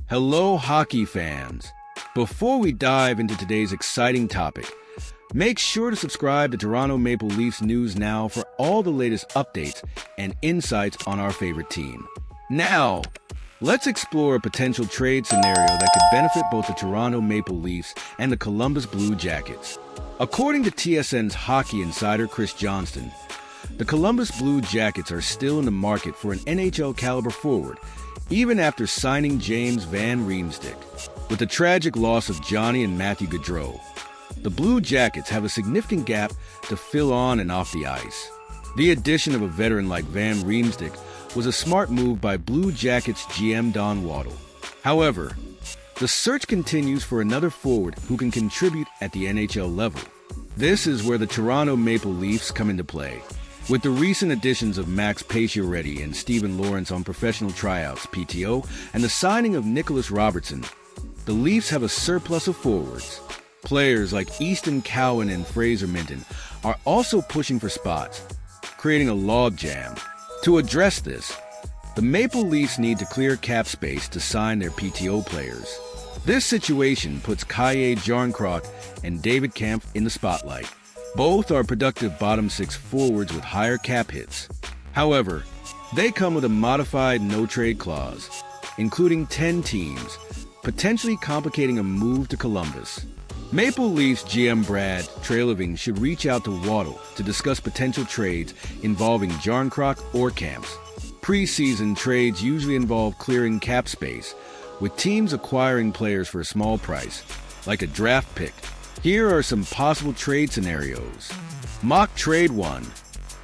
Hello, hockey fans. Before we dive into today's exciting topic, make sure to subscribe to Toronto Maple Leafs News Now for all the latest updates and insights on our favorite team. Now, let's explore a potential trade scenario that could benefit both the Toronto Maple Leafs and the Columbus Blue Jackets. According to TSN's hockey insider Chris Johnston, the Columbus Blue Jackets are still in the market for an NHL-caliber forward, even after signing James Van Riemsdyk. With the tragic loss of Johnny and Matthew Gaudreau, the Blue Jackets have a significant gap to fill on and off the ice. The addition of a veteran like Van Riemsdyk was a smart move by Blue Jackets GM Don Waddle. However, the search continues for another forward who can contribute at the NHL level. This is where the Toronto Maple Leafs come into play. With the recent additions of Max Pacioretty and Steven Lawrence on professional tryouts (PTO) and the signing of Nicholas Robertson, the Leafs have a surplus of forwards. Players like Easton Cowan and Fraser Minton are also pushing for spots, creating a logjam. To address this, the Maple Leafs need to clear cap space to sign their PTO players. This situation puts Kalle Jarnkrok and David Kampf in the spotlight. Both are productive bottom six forwards with higher cap hits. However, they come with a modified no-trade clause, including 10 teams, potentially complicating a move to Columbus. Maple Leafs GM Brad Treliving should reach out to Waddle to discuss potential trades involving Jarnkrok or Kampf. Preseason trades usually involve clearing cap space, with teams acquiring players for a small price, like a draft pick. Here are some possible trade scenarios. Mock Trade 1.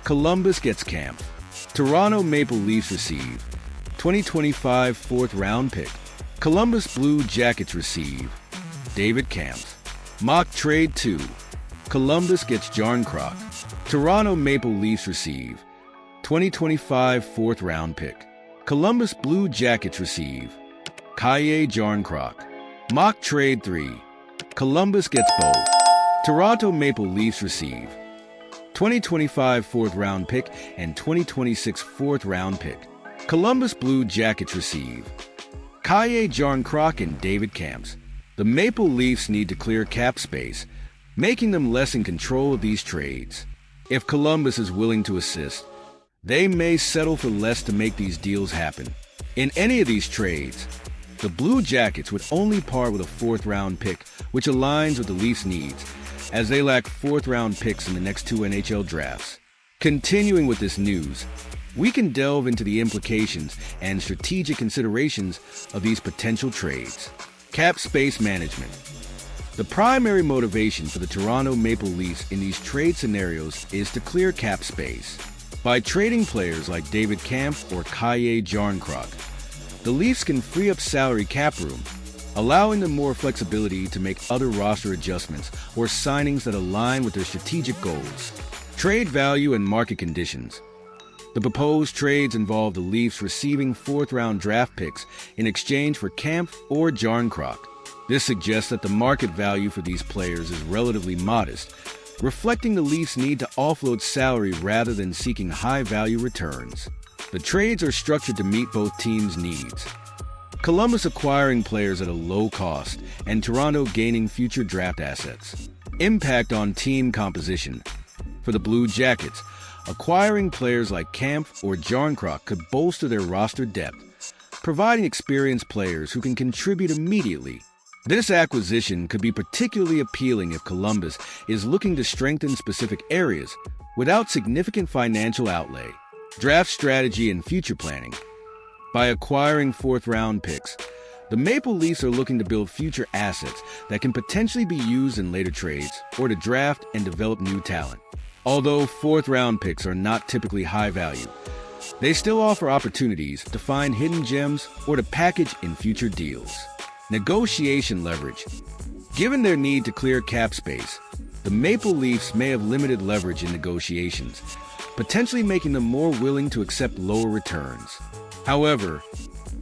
Columbus gets Kampf. Toronto Maple Leafs receive 2025 4th-round pick. Columbus Blue Jackets receive David Kampf. Mock Trade 2. Columbus gets Jarnkrok. Toronto Maple Leafs receive 2025 4th-round pick. Columbus Blue Jackets receive Kalle Jarnkrok. Mock Trade 3. Columbus gets both. Toronto Maple Leafs receive 2025 4th-round pick and 2026 4th-round pick. Columbus Blue Jackets receive Kalle Jarnkrok and David Kampf. The Maple Leafs need to clear cap space, making them less in control of these trades. If Columbus is willing to assist, they may settle for less to make these deals happen. In any of these trades, the Blue Jackets would only part with a 4th-round pick, which aligns with the Leafs' needs, as they lack 4th-round picks in the next 2 NHL drafts. Continuing with this news, we can delve into the implications and strategic considerations of these potential trades. Cap space management. The primary motivation for the Toronto Maple Leafs in these trade scenarios is to clear cap space. By trading players like David Kampf or Kalle Jarnkrok, the Leafs can free up salary cap room, allowing them more flexibility to make other roster adjustments or signings that align with their strategic goals. Trade value and market conditions. The proposed trades involve the Leafs receiving 4th-round draft picks in exchange for Kampf or Jarnkrok. This suggests that the market value for these players is relatively modest, reflecting the Leafs' need to offload salary rather than seeking high-value returns. The trades are structured to meet both teams' needs. Columbus acquiring players at a low cost and Toronto gaining future draft assets. Impact on team composition. For the Blue Jackets, acquiring players like Kampf or Jarnkrok could bolster their roster depth, providing experienced players who can contribute immediately. This acquisition could be particularly appealing if Columbus is looking to strengthen specific areas without significant financial outlay. Draft strategy and future planning. By acquiring 4th-round picks, the Maple Leafs are looking to build future assets that can potentially be used in later trades or to draft and develop new talent. Although 4th-round picks are not typically high value, they still offer opportunities to find hidden gems or to package in future deals. Negotiation leverage. Given their need to clear cap space, the Maple Leafs may have limited leverage in negotiations, potentially making them more willing to accept lower returns. However,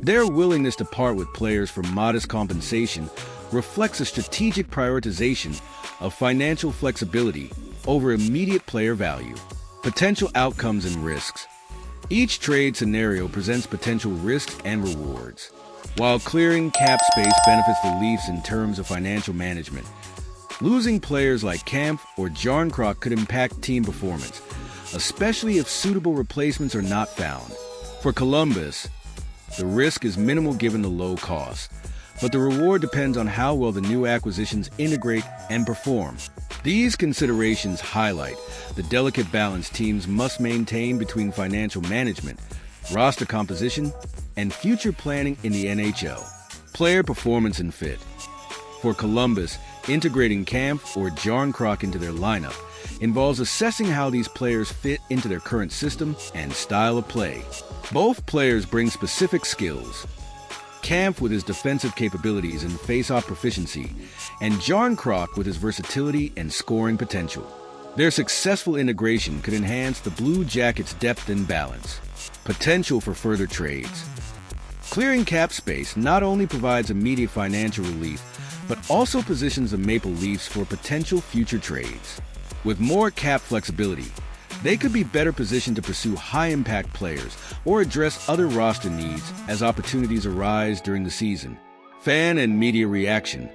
their willingness to part with players for modest compensation reflects a strategic prioritization of financial flexibility over immediate player value. Potential outcomes and risks. Each trade scenario presents potential risks and rewards. While clearing cap space benefits the Leafs in terms of financial management, losing players like Kampf or Jarnkrok could impact team performance, especially if suitable replacements are not found. For Columbus, the risk is minimal given the low cost, but the reward depends on how well the new acquisitions integrate and perform. These considerations highlight the delicate balance teams must maintain between financial management, roster composition, and future planning in the NHL. Player performance and fit. For Columbus, integrating Kampf or Jarnkrok into their lineup involves assessing how these players fit into their current system and style of play. Both players bring specific skills. Kampf with his defensive capabilities and face-off proficiency, and Jarnkrok with his versatility and scoring potential. Their successful integration could enhance the Blue Jackets' depth and balance. Potential for further trades. Clearing cap space not only provides immediate financial relief, but also positions the Maple Leafs for potential future trades. With more cap flexibility, they could be better positioned to pursue high-impact players or address other roster needs as opportunities arise during the season. Fan and media reaction.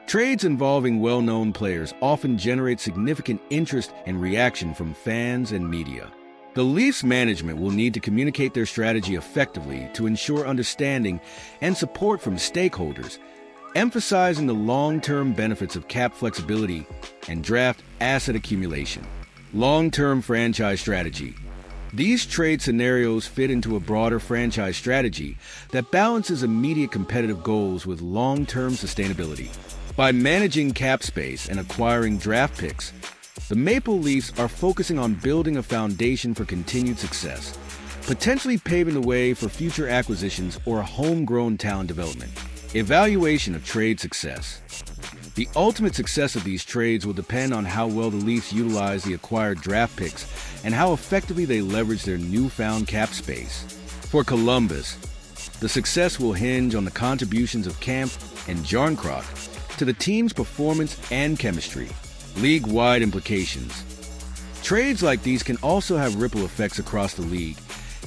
Trades involving well-known players often generate significant interest and reaction from fans and media. The Leafs management will need to communicate their strategy effectively to ensure understanding and support from stakeholders, emphasizing the long-term benefits of cap flexibility and draft asset accumulation. Long-term franchise strategy. These trade scenarios fit into a broader franchise strategy that balances immediate competitive goals with long-term sustainability. By managing cap space and acquiring draft picks, the Maple Leafs are focusing on building a foundation for continued success, potentially paving the way for future acquisitions or homegrown talent development. Evaluation of trade success. The ultimate success of these trades will depend on how well the Leafs utilize the acquired draft picks and how effectively they leverage their newfound cap space. For Columbus, the success will hinge on the contributions of Kampf and Jarnkrok to the team's performance and chemistry. League-wide implications. Trades like these can also have ripple effects across the league,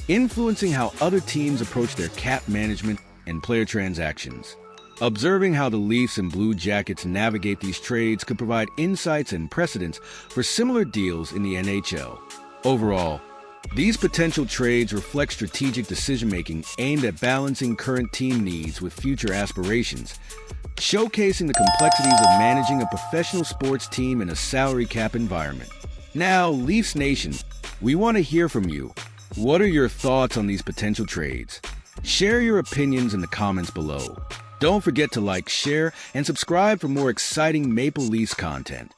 influencing how other teams approach their cap management and player transactions. Observing how the Leafs and Blue Jackets navigate these trades could provide insights and precedents for similar deals in the NHL. Overall, these potential trades reflect strategic decision-making aimed at balancing current team needs with future aspirations, showcasing the complexities of managing a professional sports team in a salary cap environment. Now, Leafs Nation, we want to hear from you. What are your thoughts on these potential trades? Share your opinions in the comments below. Don't forget to like, share, and subscribe for more exciting Maple Leafs content.